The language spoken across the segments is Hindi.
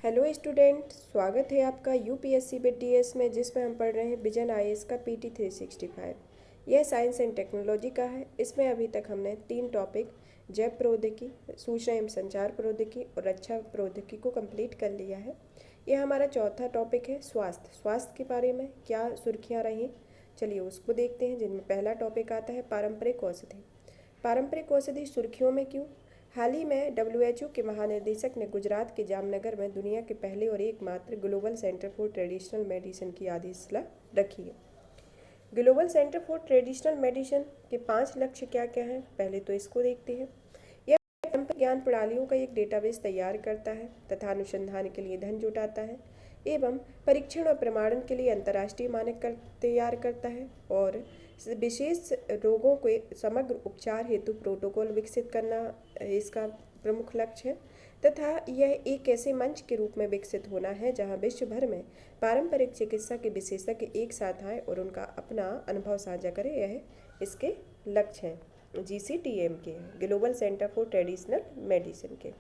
हेलो स्टूडेंट, स्वागत है आपका यूपीएससी विद डीएस में, जिसमें हम पढ़ रहे हैं विजन आईएएस का पीटी 365। यह साइंस एंड टेक्नोलॉजी का है। इसमें अभी तक हमने 3 टॉपिक जैव प्रौद्योगिकी, सूचना एवं संचार प्रौद्योगिकी और रक्षा प्रौद्योगिकी को कंप्लीट कर लिया है। यह हमारा चौथा टॉपिक है स्वास्थ्य के बारे में क्या सुर्खियाँ रहीं, चलिए उसको देखते हैं। जिनमें पहला टॉपिक आता है पारंपरिक औषधि। पारंपरिक औषधि सुर्खियों में क्यों? हाल ही में डब्ल्यूएचओ के महानिदेशक ने गुजरात के जामनगर में दुनिया के पहले और एकमात्र global centre for traditional medicine की आधारशिला रखी है। Global centre for traditional medicine के 5 लक्ष्य क्या क्या हैं, पहले तो इसको देखते हैं। यह पारंपरिक ज्ञान प्रणालियों का एक डेटाबेस तैयार करता है तथा अनुसंधान के लिए धन जुटाता है एवं परीक्षण और प्रमाणन के लिए अंतर्राष्ट्रीय मानक तैयार करता है और विशेष रोगों के समग्र उपचार हेतु प्रोटोकॉल विकसित करना इसका प्रमुख लक्ष्य है तथा यह एक ऐसे मंच के रूप में विकसित होना है जहां विश्व भर में पारंपरिक चिकित्सा के विशेषज्ञ एक साथ आए और उनका अपना अनुभव साझा करें। यह इसके लक्ष्य हैं GCTM के, global centre for traditional medicine के।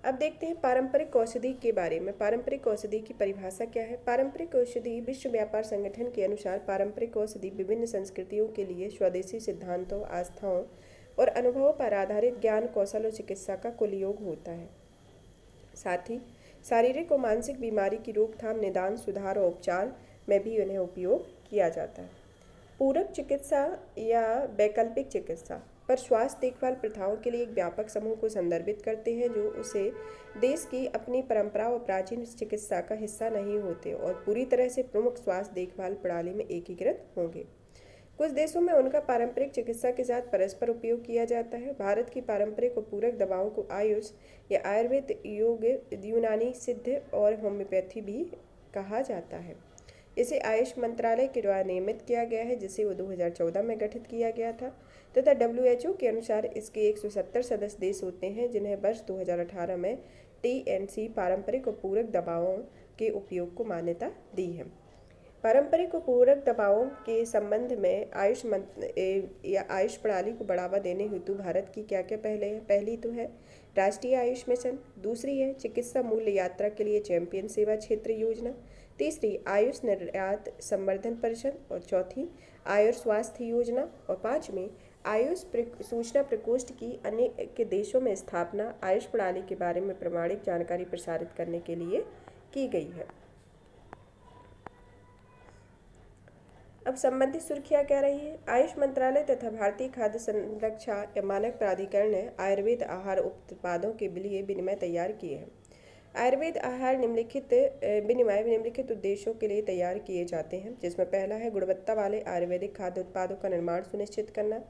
अब देखते हैं पारंपरिक औषधि के बारे में। पारंपरिक औषधि की परिभाषा क्या है? पारंपरिक औषधि विश्व व्यापार संगठन के अनुसार पारंपरिक औषधि विभिन्न संस्कृतियों के लिए स्वदेशी सिद्धांतों, आस्थाओं और अनुभवों पर आधारित ज्ञान, कौशल और चिकित्सा का कुल योग होता है। साथ ही शारीरिक और मानसिक बीमारी की रोकथाम, निदान, सुधार और उपचार में भी उन्हें उपयोग किया जाता है। पूरक चिकित्सा या वैकल्पिक चिकित्सा पर स्वास्थ्य देखभाल प्रथाओं के लिए एक व्यापक समूह को संदर्भित करते हैं जो उसे देश की अपनी परंपरा और प्राचीन चिकित्सा का हिस्सा नहीं होते और पूरी तरह से प्रमुख स्वास्थ्य देखभाल प्रणाली में एकीकृत होंगे। कुछ देशों में उनका पारंपरिक चिकित्सा के साथ परस्पर उपयोग किया जाता है। भारत की पारंपरिक और पूरक दवाओं को आयुष या आयुर्वेद, योग, यूनानी, सिद्ध और होम्योपैथी भी कहा जाता है। इसे आयुष मंत्रालय के द्वारा नियमित किया गया है, जिसे वो 2014 में गठित किया गया था तथा डब्ल्यूएचओ के अनुसार इसके 170 सदस्य देश होते हैं जिन्हें वर्ष 2018 में TNC पारंपरिक और पूरक दवाओं के उपयोग को मान्यता दी है। पारंपरिक और पूरक दवाओं के संबंध में आयुष प्रणाली को बढ़ावा देने हेतु भारत की क्या क्या पहले है? पहली तो है राष्ट्रीय आयुष मिशन, दूसरी है चिकित्सा मूल्य यात्रा के लिए चैंपियन सेवा क्षेत्र योजना, तीसरी आयुष निर्यात संवर्धन परिषद और चौथी आयुष स्वास्थ्य योजना और पांचवी आयुष सूचना प्रकोष्ठ की अनेक देशों में स्थापना आयुष प्रणाली के बारे में प्रामाणिक जानकारी प्रसारित करने के लिए की गई है। अब संबंधित सुर्खियां क्या रही है? आयुष मंत्रालय तथा भारतीय खाद्य संरक्षा या मानक प्राधिकरण ने आयुर्वेद आहार उत्पादों के लिए विनिमय तैयार किए हैं। आयुर्वेद आहार विनिमय निम्नलिखित उद्देश्यों के लिए तैयार किए जाते हैं, जिसमें पहला है गुणवत्ता वाले आयुर्वेदिक खाद्य उत्पादों का निर्माण सुनिश्चित करना,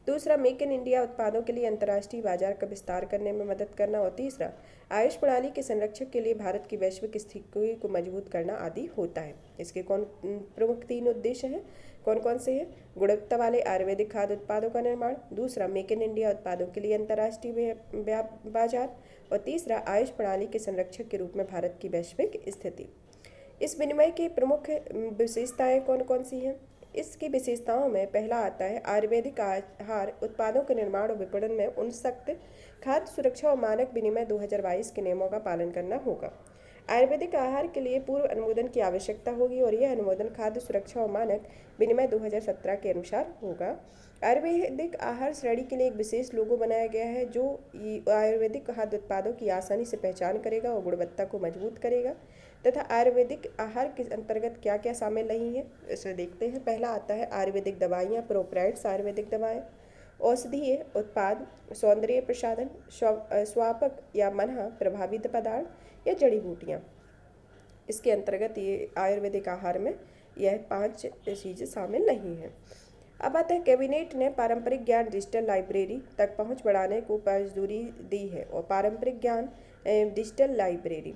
दूसरा मेक इन इंडिया उत्पादों के लिए अंतर्राष्ट्रीय बाजार का विस्तार करने में मदद करना और तीसरा आयुष प्रणाली के संरक्षक के लिए भारत की वैश्विक स्थिति को मजबूत करना आदि होता है। इसके प्रमुख 3 उद्देश्य हैं? कौन कौन से हैं? गुणवत्ता वाले आयुर्वेदिक खाद्य उत्पादों का निर्माण, दूसरा मेक इन इंडिया उत्पादों के लिए अंतर्राष्ट्रीय बाजार और तीसरा आयुष प्रणाली के संरक्षक के रूप में भारत की वैश्विक स्थिति। इस विनिमय की प्रमुख विशेषताएं कौन कौन सी हैं? इसकी विशेषताओं में पहला आता है आयुर्वेदिक आहार उत्पादों के निर्माण और विपणन में उन सख्त खाद्य सुरक्षा और मानक विनिमय 2022 के नियमों का पालन करना होगा। आयुर्वेदिक आहार के लिए पूर्व अनुमोदन की आवश्यकता होगी और यह अनुमोदन खाद्य सुरक्षा और मानक विनिमय 2017 के अनुसार होगा। आयुर्वेदिक आहार श्रेणी के लिए एक विशेष लोगो बनाया गया है जो आयुर्वेदिक खाद्य उत्पादों की आसानी से पहचान करेगा और गुणवत्ता को मजबूत करेगा तथा आयुर्वेदिक आहार के अंतर्गत क्या क्या शामिल नहीं है इसे देखते हैं। पहला आता है आयुर्वेदिक दवाइयाँ, प्रोपराइट्स आयुर्वेदिक दवाएँ, औषधीय उत्पाद, सौंदर्य प्रसाधन, स्वापक या मनहा प्रभावित पदार्थ या जड़ी बूटियाँ। इसके अंतर्गत ये आयुर्वेदिक आहार में यह 5 चीज़ें शामिल नहीं हैं। अब आता है कैबिनेट ने पारंपरिक ज्ञान डिजिटल लाइब्रेरी तक पहुंच बढ़ाने को मंजूरी दी है और पारंपरिक ज्ञान डिजिटल लाइब्रेरी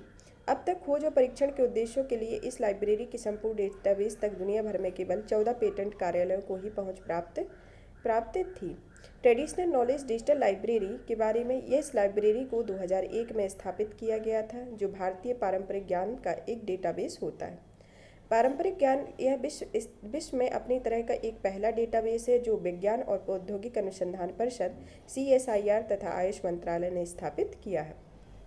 अब तक खोज और परीक्षण के उद्देश्यों के लिए इस लाइब्रेरी की संपूर्ण डेटाबेस तक दुनिया भर में केवल 14 पेटेंट कार्यालयों को ही पहुंच प्राप्त थी। ट्रेडिशनल नॉलेज डिजिटल लाइब्रेरी के बारे में इस लाइब्रेरी को 2001 में स्थापित किया गया था, जो भारतीय पारंपरिक ज्ञान का एक डेटाबेस होता है। पारंपरिक ज्ञान यह विश्व में अपनी तरह का एक पहला डेटाबेस है जो विज्ञान और औद्योगिक अनुसंधान परिषद CSIR तथा आयुष मंत्रालय ने स्थापित किया है।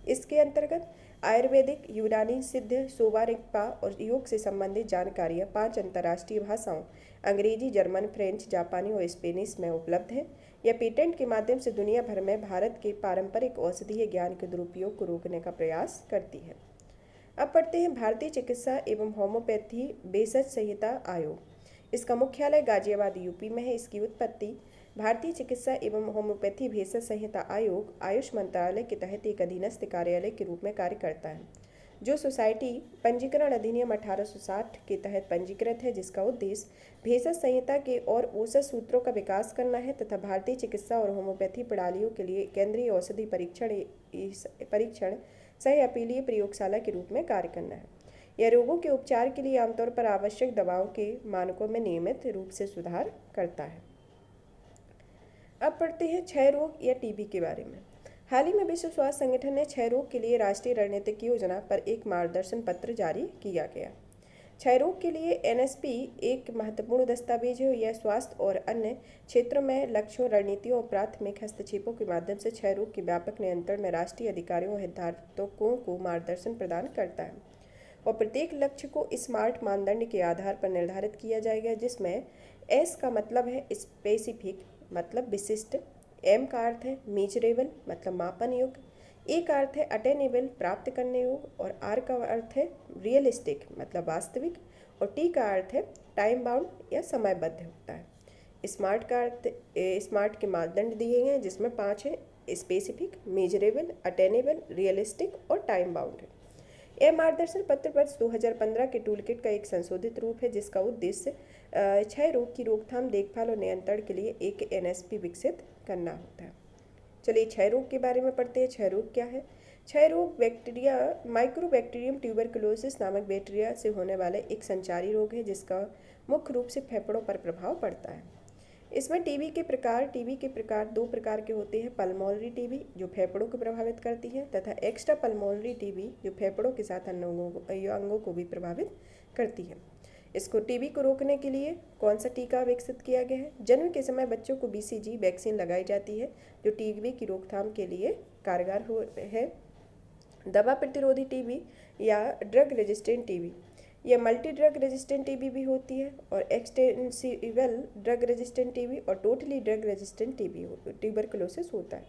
इसके अंतर्गत आयुर्वेदिक, यूनानी, सिद्ध, सोवा रिगपा और योग से संबंधित जानकारियाँ 5 अंतर्राष्ट्रीय भाषाओं अंग्रेजी, जर्मन, फ्रेंच, जापानी और स्पेनिश में उपलब्ध है। यह पेटेंट के माध्यम से दुनिया भर में भारत के पारंपरिक औषधीय ज्ञान के दुरुपयोग को रोकने का प्रयास करती है। अब पढ़ते हैं भारतीय चिकित्सा एवं होम्योपैथी भेषज संहिता आयोग। इसका मुख्यालय गाजियाबाद यूपी में है। इसकी उत्पत्ति भारतीय चिकित्सा एवं होम्योपैथी भेषज संहिता आयोग आयुष मंत्रालय के तहत एक अधीनस्थ कार्यालय के रूप में कार्य करता है, जो सोसाइटी पंजीकरण अधिनियम 1860 के तहत पंजीकृत है, जिसका उद्देश्य भेषज संहिता के और औसत सूत्रों का विकास करना है तथा भारतीय चिकित्सा और होम्योपैथी प्रणालियों के लिए केंद्रीय औषधि परीक्षण सह अपीलीय प्रयोगशाला के रूप में कार्य करना है। यह रोगों के उपचार के लिए आमतौर पर आवश्यक दवाओं के मानकों में नियमित रूप से सुधार करता है। अब पढ़ते हैं क्षय रोग या टीबी के बारे में। हाल ही में विश्व स्वास्थ्य संगठन ने क्षय रोग के लिए राष्ट्रीय रणनीतिक योजना पर एक मार्गदर्शन पत्र जारी किया गया। क्षय रोग के लिए एनएसपी एक महत्वपूर्ण दस्तावेज है। यह स्वास्थ्य और अन्य क्षेत्रों में लक्ष्यों, रणनीतियों और प्राथमिक हस्तक्षेपों के माध्यम से क्षय रोग के व्यापक नियंत्रण में राष्ट्रीय अधिकारियों और हितधारकों को मार्गदर्शन प्रदान करता है और प्रत्येक लक्ष्य को स्मार्ट मानदंड के आधार पर निर्धारित किया जाएगा, जिसमें एस का मतलब है स्पेसिफिक मतलब विशिष्ट, एम का अर्थ है मीजरेबल मतलब मापन योग्य, ए का अर्थ है अटेनेबल प्राप्त करने योग्य और आर का अर्थ है रियलिस्टिक मतलब वास्तविक और टी का अर्थ है टाइम बाउंड या समयबद्ध होता है। स्मार्ट का अर्थ स्मार्ट के मापदंड दिए गए हैं, जिसमें 5 है स्पेसिफिक, मेजरेबल, अटेनेबल, रियलिस्टिक और टाइम बाउंड है। यह मार्गदर्शन पत्र वर्ष 2015 के टूलकिट का एक संशोधित रूप है, जिसका उद्देश्य क्षय रोग की रोकथाम, देखभाल और नियंत्रण के लिए एक एनएसपी विकसित करना होता है। चलिए क्षय रोग के बारे में पढ़ते हैं। क्षय रोग क्या है? क्षय रोग बैक्टीरिया माइक्रोबैक्टीरियम ट्यूबरकुलोसिस नामक बैक्टीरिया से होने वाला एक संचारी रोग है, जिसका मुख्य रूप से फेफड़ों पर प्रभाव पड़ता है। इसमें टीबी के प्रकार 2 प्रकार के होते हैं। पल्मोनरी टीबी जो फेफड़ों को प्रभावित करती है तथा एक्स्ट्रा पल्मोनरी टीबी जो फेफड़ों के साथ अन्य अंगों को भी प्रभावित करती है। इसको टीबी को रोकने के लिए कौन सा टीका विकसित किया गया है? जन्म के समय बच्चों को बीसीजी वैक्सीन लगाई जाती है, जो टीबी की रोकथाम के लिए कारगर है। दवा प्रतिरोधी टीबी या ड्रग रेजिस्टेंट टीबी, यह मल्टी ड्रग रेजिस्टेंट टीबी भी होती है और एक्सटेंसिवल ड्रग रेजिस्टेंट टीबी और totally drug resistant TB tuberculosis होता है।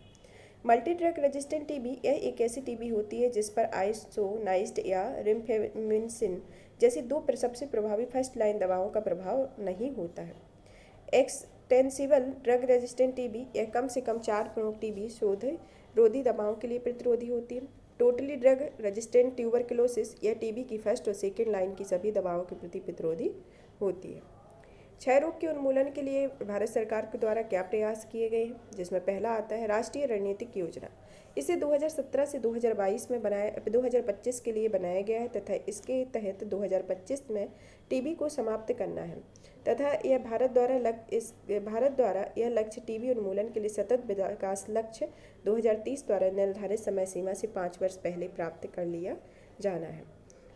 मल्टी ड्रग रेजिस्टेंट टीबी यह एक ऐसी टीबी होती है जिस पर आइसोनाइज्ड या रिफेमिसिन जैसी 2 सबसे प्रभावी फर्स्ट लाइन दवाओं का प्रभाव नहीं होता है। एक्सटेंसिवल ड्रग रेजिस्टेंट टीबी यह कम से कम 4 प्रमुख टीबी रोधी दवाओं के लिए प्रतिरोधी होती है। टोटली ड्रग रेजिस्टेंट ट्यूबरकुलोसिस यह टीबी की फर्स्ट और सेकेंड लाइन की सभी दवाओं के प्रति प्रतिरोधी होती है। क्षय रोग के उन्मूलन के लिए भारत सरकार के द्वारा क्या प्रयास किए गए हैं, जिसमें पहला आता है राष्ट्रीय रणनीतिक योजना। इसे 2017 से 2025 के लिए बनाया गया है तथा इसके तहत 2025 में टीबी को समाप्त करना है तथा यह भारत द्वारा यह लक्ष्य टीबी उन्मूलन के लिए सतत विकास लक्ष्य 2030 द्वारा निर्धारित समय सीमा से 5 वर्ष पहले प्राप्त कर लिया जाना है।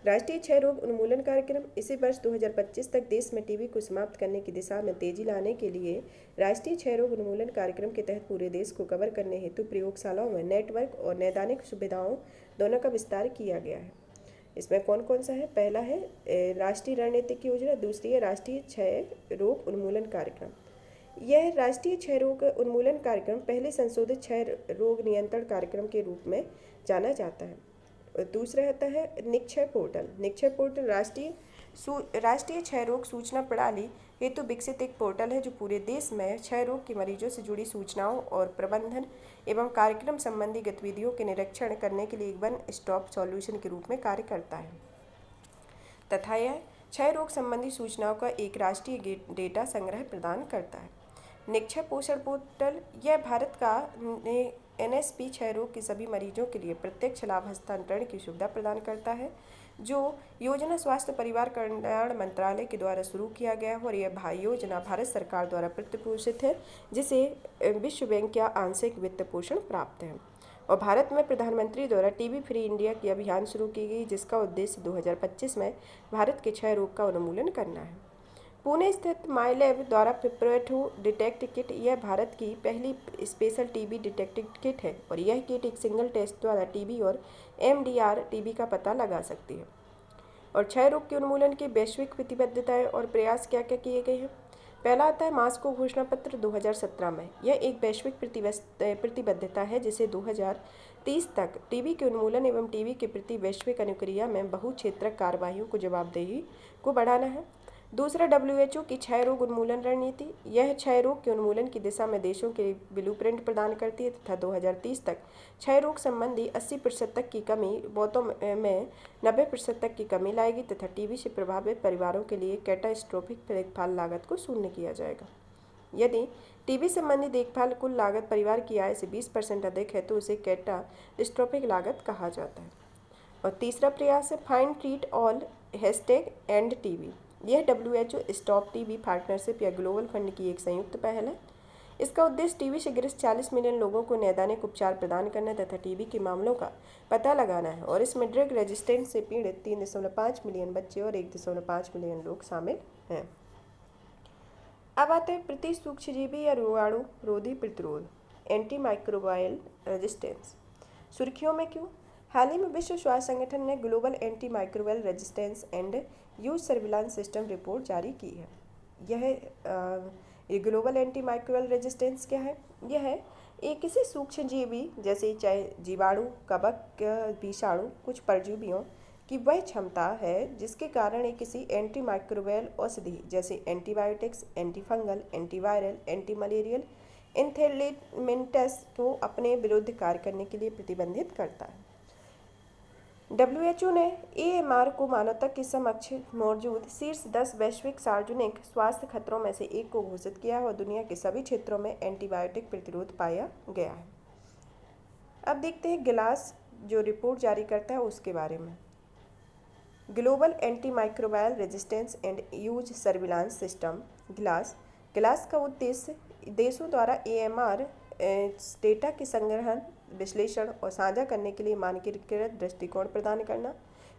राष्ट्रीय क्षय रोग उन्मूलन कार्यक्रम इसी वर्ष 2025 तक देश में टीबी को समाप्त करने की दिशा में तेजी लाने के लिए राष्ट्रीय क्षय रोग उन्मूलन कार्यक्रम के तहत पूरे देश को कवर करने हेतु प्रयोगशालाओं में नेटवर्क और नैदानिक सुविधाओं दोनों का विस्तार किया गया है। इसमें कौन कौन सा है? पहला है राष्ट्रीय रणनीतिक योजना, दूसरी है राष्ट्रीय क्षय रोग उन्मूलन कार्यक्रम। यह राष्ट्रीय क्षय रोग उन्मूलन कार्यक्रम पहले संशोधित क्षय रोग नियंत्रण कार्यक्रम के रूप में जाना जाता है। दूसरा होता है निक्षय पोर्टल। निक्षय पोर्टल राष्ट्रीय क्षय रोग सूचना प्रणाली हेतु विकसित एक पोर्टल है, जो पूरे देश में क्षय रोग के मरीजों से जुड़ी सूचनाओं और प्रबंधन एवं कार्यक्रम संबंधी गतिविधियों के निरीक्षण करने के लिए एक वन स्टॉप सॉल्यूशन के रूप में कार्य करता है तथा यह क्षय रोग संबंधी सूचनाओं का एक राष्ट्रीय डेटा संग्रह प्रदान करता है। निक्षय पोषण पोर्टल यह भारत का एनएसपी क्षय रोग के सभी मरीजों के लिए प्रत्यक्ष लाभ हस्तांतरण की सुविधा प्रदान करता है, जो योजना स्वास्थ्य परिवार कल्याण मंत्रालय के द्वारा शुरू किया गया है और यह योजना भारत सरकार द्वारा प्रतिपोषित है, जिसे विश्व बैंक का आंशिक वित्त पोषण प्राप्त है। और भारत में प्रधानमंत्री द्वारा टीबी फ्री इंडिया की अभियान शुरू की गई, जिसका उद्देश्य 2025 में भारत के क्षय रोग का उन्मूलन करना है। पुणे स्थित माइलैब द्वारा पिपरेटू डिटेक्ट किट यह भारत की पहली स्पेशल टीबी डिटेक्ट किट है और यह किट एक सिंगल टेस्ट द्वारा टीबी और एमडीआर टीबी का पता लगा सकती है। और क्षय रोग के उन्मूलन की वैश्विक प्रतिबद्धताएं और प्रयास क्या क्या किए गए हैं। पहला आता है मास्को घोषणा पत्र 2017 में। यह एक वैश्विक प्रतिबद्धता है जिसे 2030 तक टीबी के उन्मूलन एवं टीबी के प्रति वैश्विक अनुक्रिया में बहुक्षेत्रक कार्रवाइयों को जवाबदेही को बढ़ाना है। दूसरा WHO की क्षय रोग उन्मूलन रणनीति। यह क्षय रोग के उन्मूलन की दिशा में देशों के ब्लूप्रिंट प्रदान करती है तथा 2030 तक क्षय रोग संबंधी 80% तक की कमी, मौतों में 90% तक की कमी लाएगी तथा टीबी से प्रभावित परिवारों के लिए कैटास्ट्रोफिक देखभाल लागत को शून्य किया जाएगा। यदि टीबी संबंधी देखभाल कुल लागत परिवार की आय से 20% अधिक है तो उसे कैटास्ट्रोफिक लागत कहा जाता है। और तीसरा प्रयास है find treat all #end TB. यह WHO स्टॉप टीबी पार्टनरशिप या ग्लोबल फंड की एक संयुक्त पहल है। इसका उद्देश्य टीबी से ग्रस्त 40 मिलियन लोगों को नैदानिक उपचार प्रदान करना तथा टीबी के मामलों का पता लगाना है और इसमें ड्रग रेजिस्टेंस से पीड़ित 3.5 मिलियन बच्चे और 1.5 मिलियन लोग शामिल हैं। अब आते हैं प्रति सूक्ष्मजीवी या रोगाणु रोधी प्रतिरोध, एंटी माइक्रोबायल रेजिस्टेंस। सुर्खियों में क्यों? हाल ही में विश्व स्वास्थ्य संगठन ने global anti microbial resistance and use surveillance system report जारी की है। ये ग्लोबल एंटी माइक्रोबायल रेजिस्टेंस क्या है? यह एक किसी सूक्ष्मजीवी जैसे चाहे जीवाणु, कवक, विषाणु, कुछ परजीवियों की वह क्षमता है जिसके कारण ये किसी एंटी माइक्रोबायल औषधि जैसे antibiotics, antifungal, antiviral, anti malarial anthelmintics को अपने विरुद्ध कार्य करने के लिए प्रतिबंधित करता है। WHO ने AMR को मानवता के समक्ष मौजूद शीर्ष 10 वैश्विक सार्वजनिक स्वास्थ्य खतरों में से एक को घोषित किया है और दुनिया के सभी क्षेत्रों में एंटीबायोटिक प्रतिरोध पाया गया है। अब देखते हैं गिलास जो रिपोर्ट जारी करता है उसके बारे में। Global anti microbial resistance and use surveillance system गिलास का उद्देश्य देशों द्वारा AMR डेटा के संग्रहण, विश्लेषण और साझा करने के लिए मानकीकृत दृष्टिकोण प्रदान करना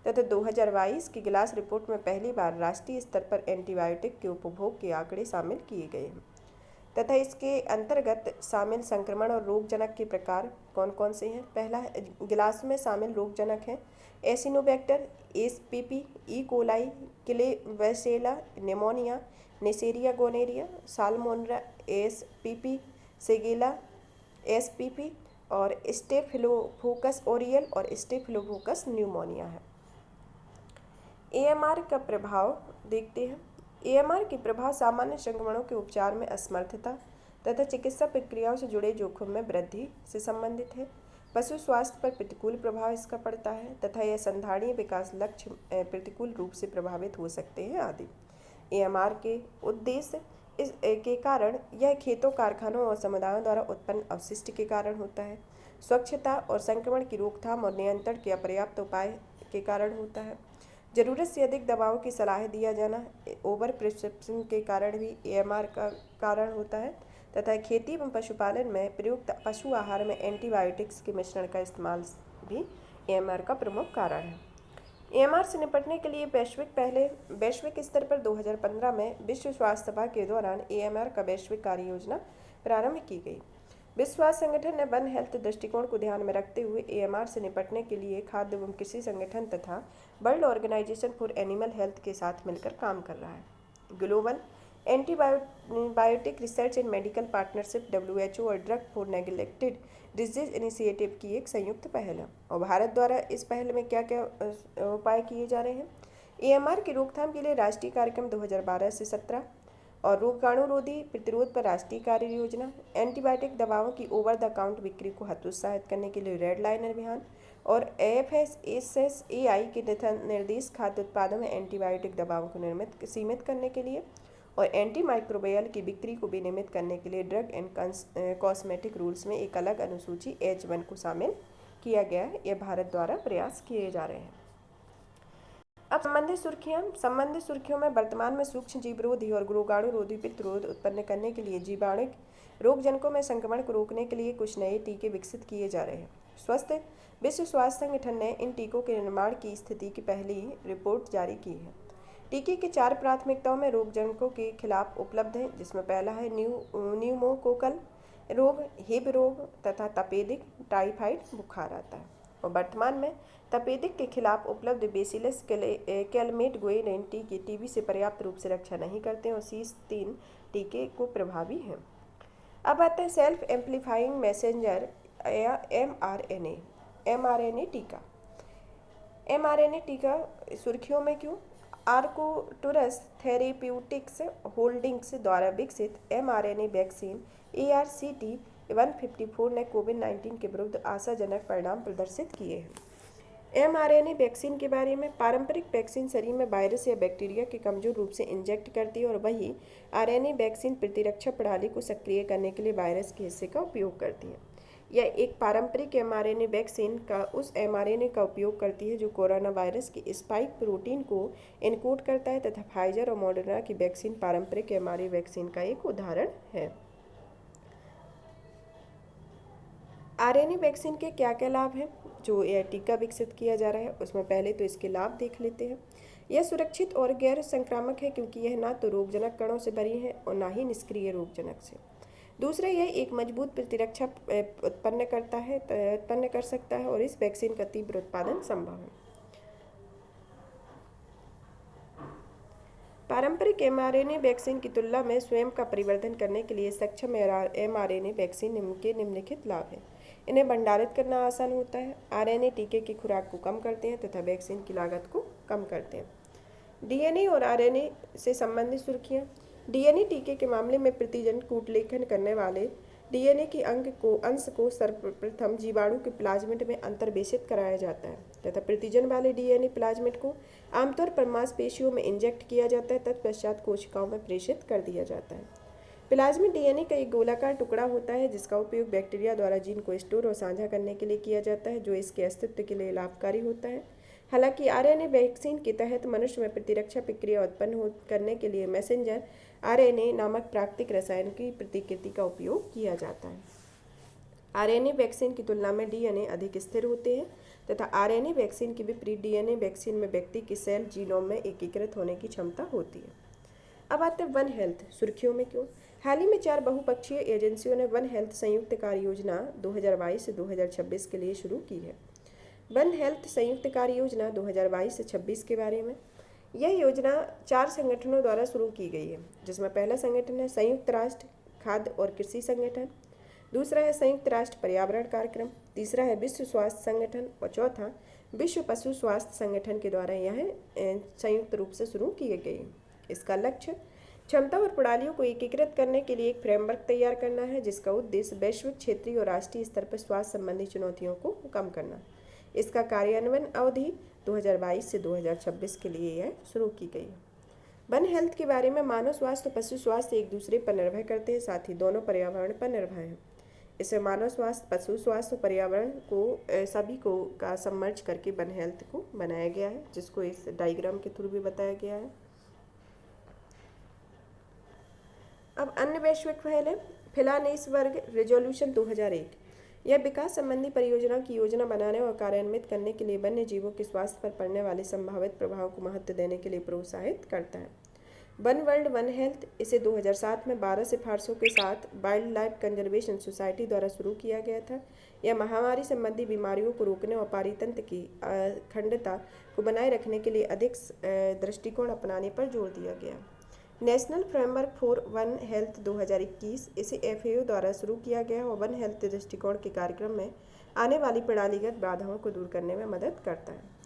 तथा 2022 की गिलास रिपोर्ट में पहली बार राष्ट्रीय स्तर पर एंटीबायोटिक के उपभोग के आंकड़े शामिल किए गए हैं तथा इसके अंतर्गत शामिल संक्रमण और रोगजनक के प्रकार कौन कौन से हैं। पहला गिलास में शामिल रोगजनक हैं acinetobacter, SPP, E coli, klebsiella, pneumoniae, neisseria gonorrhoeae, salmonella, SPP, shigella, SPP और स्टेफिलोकोकस ओरियल और स्टेफिलोकोकस न्यूमोनिया है। AMR का प्रभाव देखते हैं। AMR के प्रभाव सामान्य संक्रमणों के उपचार में असमर्थता तथा चिकित्सा प्रक्रियाओं से जुड़े जोखिम में वृद्धि से संबंधित है। पशु स्वास्थ्य पर प्रतिकूल प्रभाव इसका पड़ता है तथा यह संधारणीय विकास लक्ष्य प्रतिकूल रूप से प्रभावित हो सकते हैं आदि। AMR के उद्देश्य के कारण यह खेतों, कारखानों और समुदायों द्वारा उत्पन्न अवशिष्ट के कारण होता है। स्वच्छता और संक्रमण की रोकथाम और नियंत्रण के अपर्याप्त उपाय के कारण होता है। जरूरत से अधिक दवाओं की सलाह दिया जाना ओवर प्रिस्क्रिप्शन के कारण भी AMR का कारण होता है तथा खेती एवं पशुपालन में प्रयुक्त पशु आहार में एंटीबायोटिक्स के मिश्रण का इस्तेमाल भी AMR का प्रमुख कारण है। AMR से निपटने के लिए वैश्विक स्तर पर 2015 में विश्व स्वास्थ्य सभा के दौरान AMR का वैश्विक कार्य योजना प्रारंभ की गई। विश्व स्वास्थ्य संगठन ने वन हेल्थ दृष्टिकोण को ध्यान में रखते हुए AMR से निपटने के लिए खाद्य एवं कृषि संगठन तथा world organisation for animal health के साथ मिलकर काम कर रहा है। Global antibiotic research and medical partnership WHO और drug for neglected disease initiative की एक संयुक्त पहल है और भारत द्वारा इस पहल में क्या क्या उपाय किए जा रहे हैं। AMR की रोकथाम के लिए राष्ट्रीय कार्यक्रम 2012 से 17 और रोगाणु रोधी प्रतिरोध पर राष्ट्रीय कार्य योजना, एंटीबायोटिक दवाओं की ओवर द काउंट बिक्री को हतोत्साहित करने के लिए रेड लाइन अभियान और AFSSAI के निर्देश खाद्य उत्पादों में एंटीबायोटिक दवाओं को सीमित करने के लिए और एंटी माइक्रोबायल की बिक्री को विनियमित करने के लिए ड्रग एंड कॉस्मेटिक रूल्स में एक अलग अनुसूची H1 को शामिल किया गया है। यह भारत द्वारा प्रयास किए जा रहे हैं। अब संबंधित सुर्खियों में वर्तमान में सूक्ष्म जीवरोधी और रोगाणु रोधी प्रतिरोध उत्पन्न करने के लिए जीवाणुक रोगजनकों में संक्रमण को रोकने के लिए कुछ नए टीके विकसित किए जा रहे हैं। विश्व स्वास्थ्य संगठन ने इन टीकों के निर्माण की स्थिति की पहली रिपोर्ट जारी की है। टीके के 4 प्राथमिकताओं में रोगजनकों के खिलाफ उपलब्ध हैं, जिसमें पहला है न्यूमोकोकल रोग, हिब रोग तथा तपेदिक टाइफाइड बुखार आता है। और वर्तमान में तपेदिक के खिलाफ उपलब्ध बेसिलस कैलमेट गुएनिन टीके टीबी से पर्याप्त रूप से रक्षा नहीं करते और शीर्ष 3 टीके को प्रभावी हैं। अब आते हैं सेल्फ एम्प्लीफाइंग मैसेंजर या एमआरएनए टीका। एमआरएनए टीका सुर्खियों में क्यों? आर्कटूरस थेरेप्यूटिक्स होल्डिंग्स द्वारा विकसित एमआरएनए वैक्सीन ARCT-154 ने कोविड-19 के विरुद्ध आशाजनक परिणाम प्रदर्शित किए हैं। एमआरएनए वैक्सीन के बारे में, पारंपरिक वैक्सीन शरीर में वायरस या बैक्टीरिया के कमजोर रूप से इंजेक्ट करती है और वही आरएनए वैक्सीन प्रतिरक्षा प्रणाली को सक्रिय करने के लिए वायरस के हिस्से का उपयोग करती है। यह एक पारंपरिक एमआरएनए वैक्सीन का उस एमआरएनए का उपयोग करती है जो कोरोना वायरस की स्पाइक प्रोटीन को एन्कोड करता है तथा फाइजर और मॉडर्ना की वैक्सीन पारंपरिक एमआरएनए वैक्सीन का एक उदाहरण है। आरएनए वैक्सीन के क्या क्या लाभ हैं जो यह टीका विकसित किया जा रहा है, उसमें पहले तो इसके लाभ देख लेते हैं। यह सुरक्षित और गैर संक्रामक है क्योंकि यह ना तो रोगजनक कणों से भरी है और ना ही निष्क्रिय रोगजनक से। दूसरा, यह एक मजबूत प्रतिरक्षा उत्पन्न कर सकता है और इस वैक्सीन का तीव्र उत्पादन संभव है। पारंपरिक एमआरएनए वैक्सीन की तुलना में स्वयं का परिवर्धन करने के लिए सक्षम एमआरएनए वैक्सीन के निम्नलिखित लाभ हैं। इन्हें भंडारित करना आसान होता है, आरएनए टीके की खुराक को कम करते हैं तथा वैक्सीन की लागत को कम करते हैं। डीएनए और आरएनए से संबंधित सुर्खियाँ। डीएनए टीके के मामले में प्रतिजन कूटलेखन करने वाले डीएनए के अंश को सर्वप्रथम जीवाणु के प्लाज्मिड में अंतर्वेशित कराया जाता है तथा प्रतिजन वाले डीएनए प्लाज्मिड को आमतौर पर मांसपेशियों में इंजेक्ट किया जाता है, तत्पश्चात कोशिकाओं में प्रेषित कर दिया जाता है। प्लाज्मिड डीएनए का एक गोलाकार टुकड़ा होता है जिसका उपयोग बैक्टीरिया द्वारा जीन को स्टोर और साझा करने के लिए किया जाता है, जो इसके अस्तित्व के लिए लाभकारी होता है। हालांकि आरएनए वैक्सीन के तहत मनुष्य में प्रतिरक्षा प्रक्रिया उत्पन्न करने के लिए मैसेंजर आरएनए नामक प्राकृतिक रसायन की प्रतिकृति का उपयोग किया जाता है। आरएनए वैक्सीन की तुलना में डीएनए अधिक स्थिर होते हैं तथा आरएनए वैक्सीन के विपरीत डीएनए वैक्सीन में व्यक्ति के सेल जीनोम में एकीकृत होने की क्षमता होती है। अब आते हैं वन हेल्थ, सुर्खियों में क्यों? हाल ही में 4 बहुपक्षीय एजेंसियों ने वन हेल्थ संयुक्त कार्य योजना 2022 से 2026 के लिए शुरू की है। वन हेल्थ संयुक्त कार्य योजना 2022 से 26 के बारे में, यह योजना 4 संगठनों द्वारा शुरू की गई है, जिसमें पहला संगठन है संयुक्त राष्ट्र खाद्य और कृषि संगठन, दूसरा है संयुक्त राष्ट्र पर्यावरण कार्यक्रम, तीसरा है विश्व स्वास्थ्य संगठन और चौथा विश्व पशु स्वास्थ्य संगठन के द्वारा यह संयुक्त रूप से शुरू किए गए हैं। इसका लक्ष्य क्षमता और प्रणालियों को एकीकृत करने के लिए एक फ्रेमवर्क तैयार करना है, जिसका उद्देश्य वैश्विक, क्षेत्रीय और राष्ट्रीय स्तर पर स्वास्थ्य संबंधी चुनौतियों को कम करना। इसका कार्यान्वयन अवधि 2022 से 2026 के लिए यह शुरू की गई है। वन हेल्थ के बारे में, मानव स्वास्थ्य और पशु स्वास्थ्य एक दूसरे पर निर्भर करते हैं, साथ ही दोनों पर्यावरण पर निर्भर हैं। इसे मानव स्वास्थ्य, पशु स्वास्थ्य और पर्यावरण को सभी को का सम्मर्ज करके वन हेल्थ को बनाया गया है, जिसको इस डायग्राम के थ्रू भी बताया गया है। अब अन्य वैश्विक पहल है फिलानेसबर्ग रेजोल्यूशन 2001। यह विकास संबंधी परियोजनाओं की योजना बनाने और कार्यान्वित करने के लिए वन्य जीवों के स्वास्थ्य पर पड़ने वाले संभावित प्रभाव को महत्व देने के लिए प्रोत्साहित करता है। वन वर्ल्ड वन हेल्थ, इसे 2007 में 12 सिफारिशों के साथ वाइल्ड लाइफ कंजर्वेशन सोसाइटी द्वारा शुरू किया गया था। यह महामारी संबंधी बीमारियों को रोकने और पारितंत्र की अखंडता को बनाए रखने के लिए अधिक दृष्टिकोण अपनाने पर जोर दिया गया। National framework for one health 2021, इसे FAO द्वारा शुरू किया गया और वन हेल्थ दृष्टिकोण के कार्यक्रम में आने वाली प्रणालीगत बाधाओं को दूर करने में मदद करता है।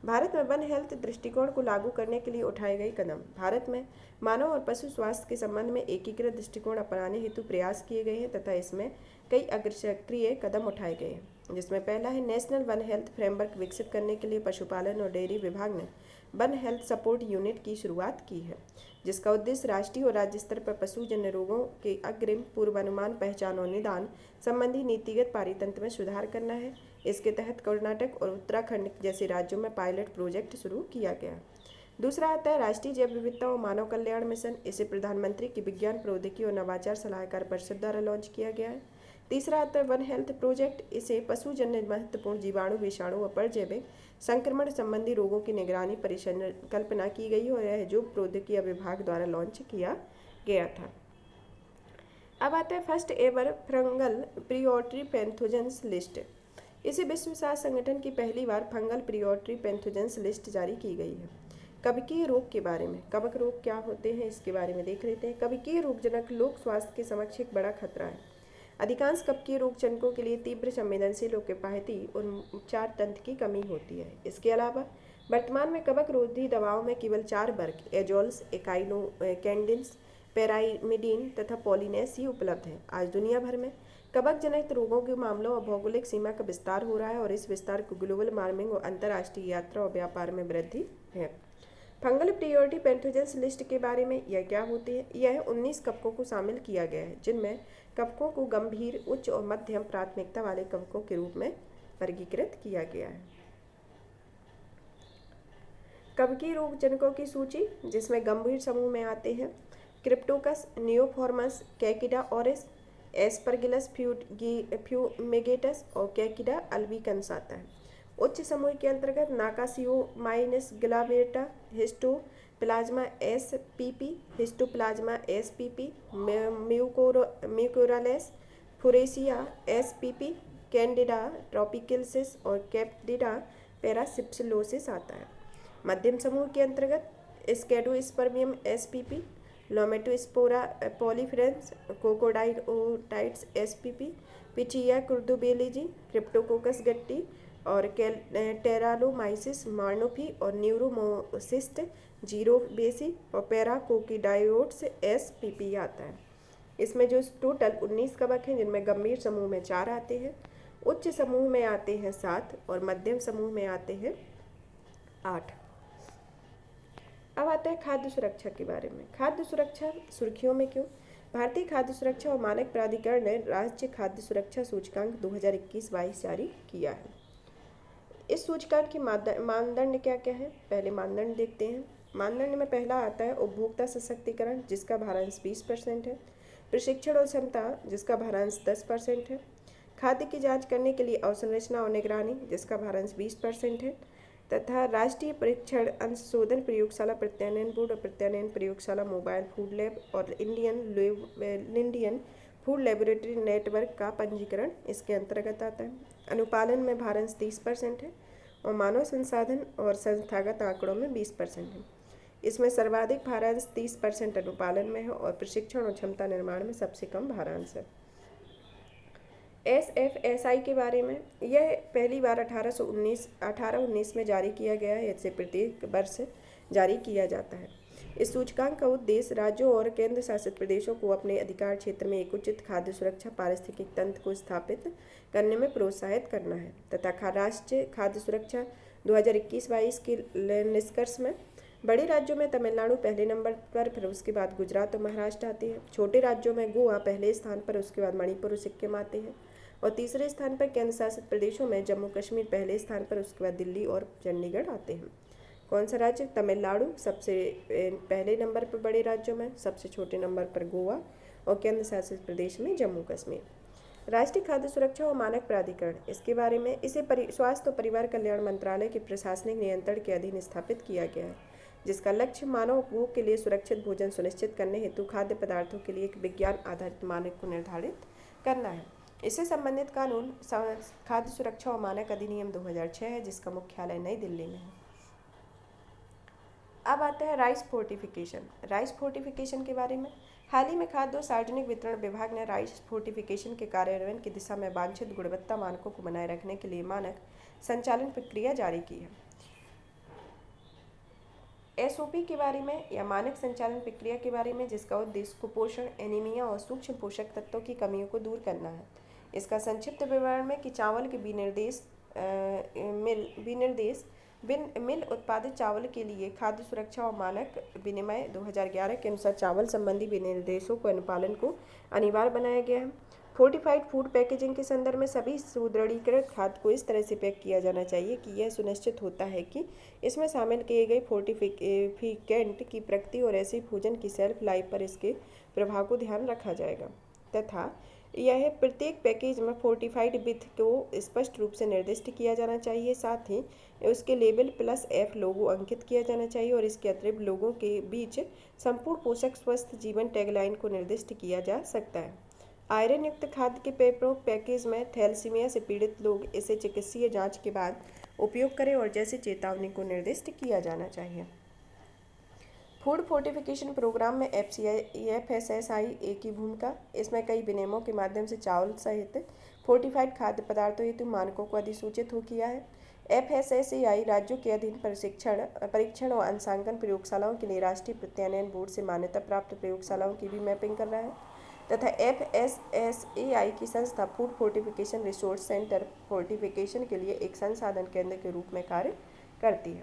भारत में वन हेल्थ दृष्टिकोण को लागू करने के लिए उठाए गए कदम। भारत में मानव और पशु स्वास्थ्य के संबंध में एकीकृत दृष्टिकोण अपनाने हेतु प्रयास किए गए हैं तथा इसमें कई अग्रसक्रिय कदम उठाए गए हैं, जिसमें पहला है नेशनल वन हेल्थ फ्रेमवर्क विकसित करने के लिए पशुपालन और डेयरी विभाग ने वन हेल्थ सपोर्ट यूनिट की शुरुआत की है, जिसका उद्देश्य राष्ट्रीय और राज्य स्तर पर पशुजन्य रोगों के अग्रिम पूर्वानुमान, पहचान और निदान संबंधी नीतिगत पारितंत्र में सुधार करना है। इसके तहत कर्नाटक और उत्तराखंड जैसे राज्यों में पायलट प्रोजेक्ट शुरू किया गया। दूसरा आता है राष्ट्रीय जैव विविधता और मानव कल्याण मिशन, इसे प्रधानमंत्री की विज्ञान, प्रौद्योगिकी और नवाचार सलाहकार परिषद द्वारा लॉन्च किया गया है। तीसरा आता है वन हेल्थ प्रोजेक्ट, इसे पशुजन्य महत्वपूर्ण जीवाणु, विषाणु और परजैविक संक्रमण संबंधी रोगों की निगरानी परिकल्पना की गई और यह जो प्रौद्योगिकी विभाग द्वारा लॉन्च किया गया था। अब आता है first ever fungal priority pathogens list. इसे विश्व स्वास्थ्य संगठन की पहली बार फंगल प्रियोटरी पैथोजेंस लिस्ट जारी की गई है। कवकीय रोग के बारे में, कवक रोग क्या होते हैं इसके बारे में देख लेते हैं। कवकीय रोगजनक लोक स्वास्थ्य के समक्ष एक बड़ा खतरा है। अधिकांश कवकीय रोगजनकों के लिए तीव्र संवेदनशील और किफायती और उपचार तंत्र की कमी होती है। इसके अलावा वर्तमान में कवक रोधी दवाओं में केवल 4 वर्ग एजोल्स, एकाइनोकेंडिन्स, पैरामिडीन तथा पॉलिनेस ही उपलब्ध है। आज दुनिया भर में कवक जनित रोगों के मामलों और भौगोलिक सीमा का विस्तार हो रहा है और इस विस्तार को ग्लोबल वार्मिंग और अंतर्राष्ट्रीय यात्रा और व्यापार में वृद्धि है। फंगल प्रियोरिटी पैथोजेंस लिस्ट के बारे में यह क्या होती है? यह 19 कवकों को शामिल किया गया है, जिनमें कवकों को गंभीर, उच्च और मध्यम प्राथमिकता वाले कवकों के रूप में वर्गीकृत किया गया है। कवकीय रोगजनकों की सूची, जिसमें गंभीर समूह में आते हैं cryptococcus, neoformans, candida auris, aspergillus fumigatus और कैकिडा अल्बिकन्स आता है। उच्च समूह के अंतर्गत nakaseomyces glabrata, histoplasma SPP, histoplasma SPP, mucorales, fusarium SPP, candida tropicalis और कैप्टिडा पैरासिप्सिलोसिस आता है। मध्यम समूह के अंतर्गत scedosporium SPP, lomentospora prolificans, coccidioides SPP, pichia kudriavzevii, cryptococcus gattii और टेरालोमाइसिस मार्नोफी और न्यूरोमोसिस्ट जीरोबेसी और पैराकोकिडायोट्स एसपीपी आता है। इसमें जो टोटल 19 कवक हैं, जिनमें गंभीर समूह में 4 आते हैं, उच्च समूह में आते हैं 7 और मध्यम समूह में आते हैं 8। अब आता है खाद्य सुरक्षा के बारे में। खाद्य सुरक्षा सुर्खियों में क्यों? भारतीय खाद्य सुरक्षा और मानक प्राधिकरण ने राज्य खाद्य सुरक्षा सूचकांक 2021-22 जारी किया है। इस सूचकांक की मानदंड क्या क्या है? पहले मानदंड देखते हैं। मानदंड में पहला आता है उपभोक्ता सशक्तिकरण, जिसका भारांश 20% है। प्रशिक्षण और क्षमता, जिसका भारांश 10% है। खाद्य की जांच करने के लिए अवसंरचना और निगरानी, जिसका भारांश 20% है। तथा राष्ट्रीय परीक्षण अंशशोधन प्रयोगशाला प्रत्यानयन बोर्ड और प्रत्यानयन प्रयोगशाला मोबाइल फूड लैब और इंडियन फूड लेबोरेटरी नेटवर्क का पंजीकरण इसके अंतर्गत आता है। अनुपालन में भारांश 30% है और मानव संसाधन और संस्थागत आंकड़ों में 20% है। इसमें सर्वाधिक भारांश 30% अनुपालन में है और प्रशिक्षण और क्षमता निर्माण में सबसे कम भारांश है। SFSI के बारे में, यह पहली बार 1819 में जारी किया गया है। इसे प्रत्येक वर्ष जारी किया जाता है। इस सूचकांक का उद्देश्य राज्यों और केंद्र शासित प्रदेशों को अपने अधिकार क्षेत्र में एक उचित खाद्य सुरक्षा पारिस्थितिक तंत्र को स्थापित करने में प्रोत्साहित करना है तथा राष्ट्रीय खाद्य सुरक्षा 2021-22 के निष्कर्ष में बड़े राज्यों में तमिलनाडु पहले नंबर पर, फिर उसके बाद गुजरात और महाराष्ट्र आते हैं। छोटे राज्यों में गोवा पहले स्थान पर, उसके बाद मणिपुर और सिक्किम आते हैं और तीसरे स्थान पर केंद्र शासित प्रदेशों में जम्मू कश्मीर पहले स्थान पर, उसके बाद दिल्ली और चंडीगढ़ आते हैं। कौन सा राज्य? तमिलनाडु सबसे पहले नंबर पर बड़े राज्यों में, सबसे छोटे नंबर पर गोवा और केंद्र शासित प्रदेश में जम्मू कश्मीर। राष्ट्रीय खाद्य सुरक्षा और मानक प्राधिकरण, इसके बारे में इसे स्वास्थ्य और परिवार कल्याण मंत्रालय के प्रशासनिक नियंत्रण के अधीन स्थापित किया गया है, जिसका लक्ष्य मानव उपभोग के लिए सुरक्षित भोजन सुनिश्चित करने हेतु खाद्य पदार्थों के लिए एक विज्ञान आधारित मानक को निर्धारित करना है। इससे संबंधित कानून खाद्य सुरक्षा और मानक अधिनियम 2006 है, जिसका मुख्यालय नई दिल्ली में है। अब आता है राइस फोर्टिफिकेशन। राइस फोर्टिफिकेशन के बारे में, हाल ही में खाद्य और सार्वजनिक वितरण विभाग ने राइस फोर्टिफिकेशन के कार्यान्वयन की दिशा में वांछित गुणवत्ता मानकों को बनाए रखने के लिए मानक संचालन प्रक्रिया जारी की है। SOP के बारे में या मानक संचालन प्रक्रिया के बारे में, जिसका उद्देश्य कुपोषण, एनीमिया और सूक्ष्म पोषक तत्वों की कमियों को दूर करना है। इसका संक्षिप्त विवरण में कि चावल के मिल उत्पादित चावल के लिए खाद्य सुरक्षा और मानक विनिमय 2011 के अनुसार चावल संबंधी विनिर्देशों को अनुपालन को अनिवार्य बनाया गया है। फोर्टिफाइड फूड पैकेजिंग के संदर्भ में सभी सुदृढ़ीकृत खाद्य को इस तरह से पैक किया जाना चाहिए कि यह सुनिश्चित होता है कि इसमें शामिल किए गए फोर्टिफिकेंट की प्रकृति और ऐसे भोजन की शेल्फ लाइफ पर इसके प्रभाव को ध्यान रखा जाएगा तथा यह प्रत्येक पैकेज में फोर्टिफाइड विथ को स्पष्ट रूप से निर्दिष्ट किया जाना चाहिए, साथ ही उसके लेबल +F लोगो अंकित किया जाना चाहिए और इसके अतिरिक्त लोगों के बीच संपूर्ण पोषक स्वस्थ जीवन टैगलाइन को निर्दिष्ट किया जा सकता है। आयरन युक्त खाद्य के प्रयोग पैकेज में थैलेसीमिया से पीड़ित लोग इसे चिकित्सीय जांच के बाद उपयोग करें और जैसे चेतावनी को निर्दिष्ट किया जाना चाहिए। फूड फोर्टिफिकेशन प्रोग्राम में FSSAI की भूमिका। इसमें कई विनियमों के माध्यम से चावल सहित फोर्टिफाइड खाद्य पदार्थों हेतु मानकों को अधिसूचित हो किया है। FSSAI राज्यों के अधीन परीक्षण और अंशांकन प्रयोगशालाओं के लिए राष्ट्रीय प्रत्यायन बोर्ड से मान्यता प्राप्त प्रयोगशालाओं की भी मैपिंग कर रहा है तथा FSSAI की संस्था food fortification resource centre fortification के लिए एक संसाधन केंद्र के रूप में कार्य करती है।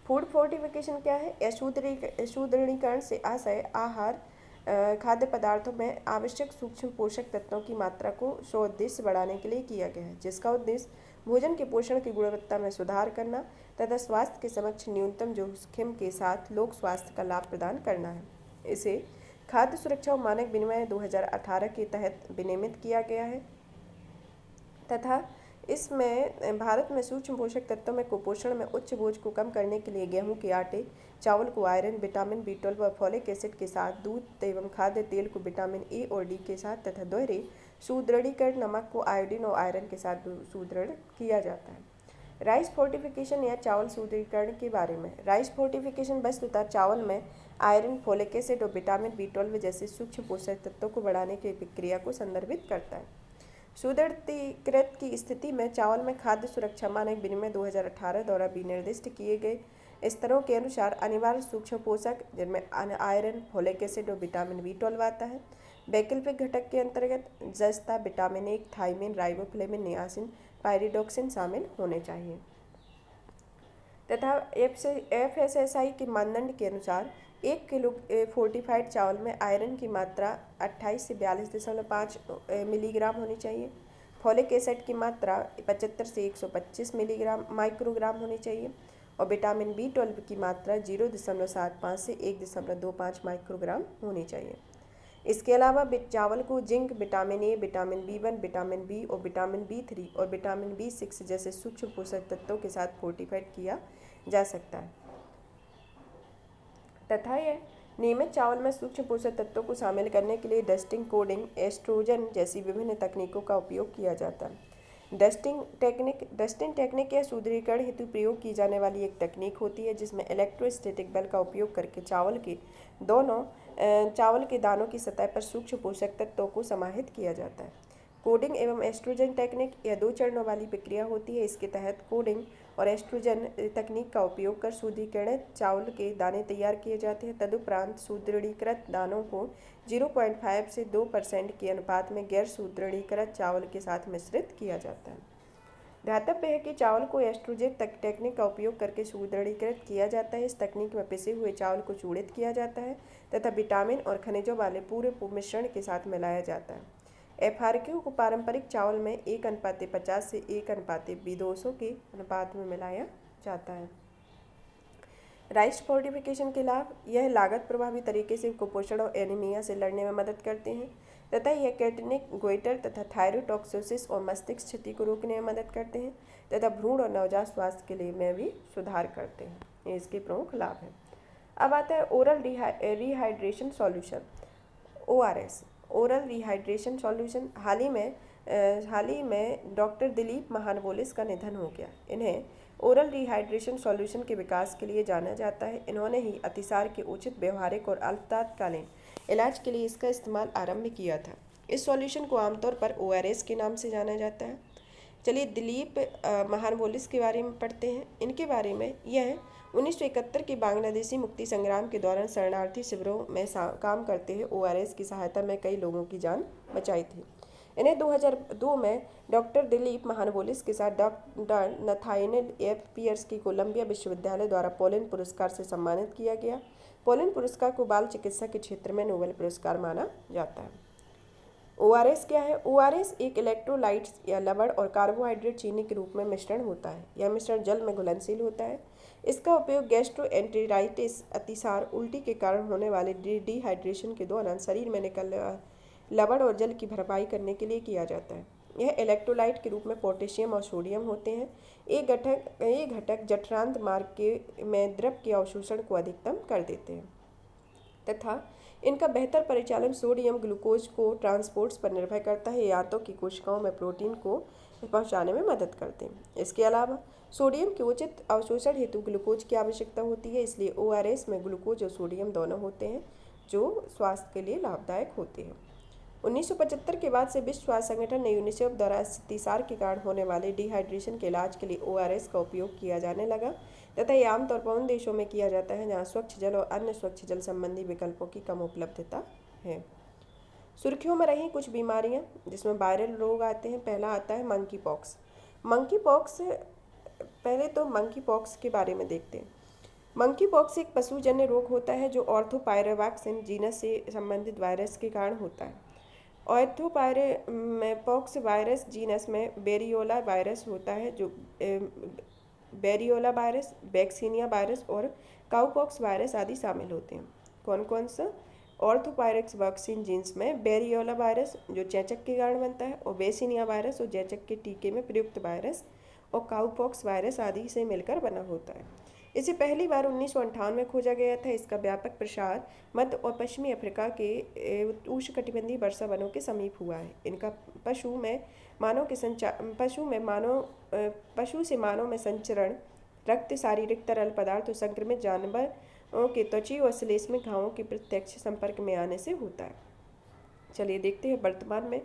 फूड फोर्टिफिकेशन क्या है? सुदृढ़ीकरण से आशय आहार खाद्य पदार्थों में आवश्यक सूक्ष्म पोषक तत्वों की मात्रा को स्वोद्देश्य बढ़ाने के लिए किया गया है, जिसका उद्देश्य भोजन के पोषण की गुणवत्ता में सुधार करना तथा स्वास्थ्य के समक्ष न्यूनतम जोखिम के साथ लोक स्वास्थ्य का लाभ प्रदान करना है। इसे खाद्य सुरक्षा और मानक विनिमय 2018 के तहत विनियमित किया गया है तथा इसमें भारत में सूक्ष्म पोषक तत्वों में कुपोषण में उच्च बोझ को कम करने के लिए गेहूं के आटे, चावल को आयरन, विटामिन B12 और फॉलिक एसिड के साथ, दूध एवं खाद्य तेल को विटामिन A और D के साथ तथा दोहरे सुदृढ़ीकरण नमक को आयोडीन और आयरन के साथ सुदृढ़ किया जाता है। राइस फोर्टिफिकेशन या चावल सुदृढ़ीकरण के बारे में। राइस फोर्टिफिकेशन वस्तुतः चावल में आयरन, फॉलिक एसिड और विटामिन B12 जैसे सूक्ष्म पोषक तत्वों को बढ़ाने की प्रक्रिया को संदर्भित करता है। सुदृढ़ीकृत की स्थिति में चावल में खाद्य सुरक्षा मानक विनिमय 2018 द्वारा भी निर्दिष्ट किए गए स्तरों के अनुसार अनिवार्य सूक्ष्म पोषक जिनमें आयरन, फॉलिक एसिड और विटामिन B12 आता है। वैकल्पिक घटक के अंतर्गत जस्ता, vitamin A, thymine, riboflavin, niacin, pyridoxine शामिल होने चाहिए तथा FSSAI के मानदंड के अनुसार 1 किलो फोर्टिफाइड चावल में आयरन की मात्रा 28 से 42.5 मिलीग्राम होनी चाहिए। फॉलिक एसिड की मात्रा 75 से 125 माइक्रोग्राम होनी चाहिए और विटामिन B12 की मात्रा 0.75 से 1.25 माइक्रोग्राम होनी चाहिए। इसके अलावा चावल को zinc, vitamin A, vitamin B1, vitamin B और विटामिन B3 और विटामिन B6 जैसे सूक्ष्म पोषक तत्वों के साथ फोर्टिफाइड किया जा सकता है तथा यह नियमित चावल में सूक्ष्म पोषक तत्वों को शामिल करने के लिए डस्टिंग, कोडिंग, एस्ट्रोजन जैसी विभिन्न तकनीकों का उपयोग किया जाता है। डस्टिंग टेक्निक या सुदृढ़ीकरण हेतु प्रयोग की जाने वाली एक तकनीक होती है जिसमें इलेक्ट्रोस्टैटिक बल का उपयोग करके चावल के दानों की सतह पर सूक्ष्म पोषक तत्वों को समाहित किया जाता है। कोडिंग एवं एस्ट्रोजन टेक्निक यह 2 चरणों वाली प्रक्रिया होती है। इसके तहत कोडिंग और एस्ट्रोजन तकनीक का उपयोग कर सुदृढ़ीकृत चावल के दाने तैयार किए जाते हैं। तदुपरांत सुदृढ़ीकृत दानों को 0.5 से 2% के अनुपात में गैर सुदृढ़ीकृत चावल के साथ मिश्रित किया जाता है। ध्यातव्य है कि चावल को एस्ट्रोजन टेक्निक का उपयोग करके सुदृढ़ीकृत किया जाता है। इस तकनीक में पिसे हुए चावल को चूर्णित किया जाता है तथा विटामिन और खनिजों वाले पूरे मिश्रण के साथ मिलाया जाता है। FRQ को पारंपरिक चावल में 1:50 से 1:200 के अनुपात में मिलाया जाता है। राइस फोर्टिफिकेशन के लाभ। यह लागत प्रभावी तरीके से कुपोषण और एनीमिया से लड़ने में मदद करते हैं तथा यह कैटनिक, गोइटर तथा थायरोटॉक्सिस और मस्तिष्क क्षति को रोकने में मदद करते हैं तथा भ्रूण और नवजात स्वास्थ्य के लिए में भी सुधार करते हैं। ये इसके प्रमुख लाभ हैं। अब आता है oral rehydration solution, ORS, oral rehydration solution. हाल ही में डॉक्टर दिलीप महानवोलिस का निधन हो गया। इन्हें ओरल रिहाइड्रेशन सॉल्यूशन के विकास के लिए जाना जाता है। इन्होंने ही अतिसार के उचित व्यवहारिक और अल्पतात्कालीन इलाज के लिए इसका इस्तेमाल आरंभ किया था। इस सॉल्यूशन को आमतौर पर ORS के नाम से जाना जाता है। चलिए दिलीप महानवोलिस के बारे में पढ़ते हैं। इनके बारे में यह 1971 के बांग्लादेशी मुक्ति संग्राम के दौरान शरणार्थी शिविरों में काम करते हुए ORS की सहायता में कई लोगों की जान बचाई थी। इन्हें 2002 में डॉक्टर दिलीप महानवोलिस के साथ डॉक्टर नथानिएल F. पियर्स की कोलंबिया विश्वविद्यालय द्वारा पोलिन पुरस्कार से सम्मानित किया गया। पोलिन पुरस्कार को बाल चिकित्सा के क्षेत्र में नोबेल पुरस्कार माना जाता है। ORS क्या है? ORS एक इलेक्ट्रोलाइट्स या लवण और कार्बोहाइड्रेट चीनी के रूप में मिश्रण होता है। यह मिश्रण जल में घुलनशील होता है। इसका उपयोग गैस्ट्रोएंटेराइटिस, अतिसार, उल्टी के कारण होने वाले डिहाइड्रेशन के दौरान शरीर में लवण और जल की भरपाई करने के लिए किया जाता है। यह इलेक्ट्रोलाइट के रूप में पोटेशियम और सोडियम होते हैं। ये घटक जठरांत मार्ग के में द्रव के अवशोषण को अधिकतम कर देते हैं तथा इनका बेहतर परिचालन सोडियम ग्लूकोज को ट्रांसपोर्ट्स पर निर्भर करता है, या तो की कोशिकाओं में प्रोटीन को पहुंचाने में मदद करते हैं। इसके अलावा सोडियम के उचित अवशोषण हेतु ग्लूकोज की आवश्यकता होती है, इसलिए ओआरएस में ग्लूकोज और सोडियम दोनों होते हैं जो स्वास्थ्य के लिए लाभदायक होते हैं। 1975 के बाद से विश्व स्वास्थ्य संगठन ने यूनिसेफ द्वारा अतिसार के कारण होने वाले डिहाइड्रेशन के इलाज के लिए ओआरएस का उपयोग किया जाने लगा तथा ये आमतौर पर उन देशों में किया जाता है जहाँ स्वच्छ जल और अन्य स्वच्छ जल संबंधी विकल्पों की कम उपलब्धता है। सुर्खियों में रही कुछ बीमारियां जिसमें वायरल रोग आते हैं। पहला आता है मंकी पॉक्स। पहले तो मंकी पॉक्स के बारे में देखते हैं। मंकी पॉक्स एक पशुजन्य रोग होता है जो ऑर्थोपायरावैक्सिन जीनस से संबंधित वायरस के कारण होता है। ऑर्थोपायरावैक्स वायरस जीनस में बेरियोला वायरस होता है, जो बेरियोला वायरस, वैक्सीनिया वायरस और काउपॉक्स वायरस आदि शामिल होते हैं। कौन कौन सा? ऑर्थोपायरेक्स वैक्सीन जीन्स में बेरियोला वायरस जो चेचक के कारण बनता है, और वेसिनिया वायरस और चेचक के टीके में प्रयुक्त वायरस और काउपॉक्स वायरस आदि से मिलकर बना होता है। इसे पहली बार 1958 में खोजा गया था। इसका व्यापक प्रसार मध्य और पश्चिमी अफ्रीका के उष्णकटिबंधीय वर्षा वनों के समीप हुआ है। इनका पशु से मानव में संचरण रक्त, शारीरिक तरल पदार्थ और संक्रमित जानवरों के त्वचा और श्लेष्मिक घावों के प्रत्यक्ष संपर्क में आने से होता है। चलिए देखते हैं वर्तमान में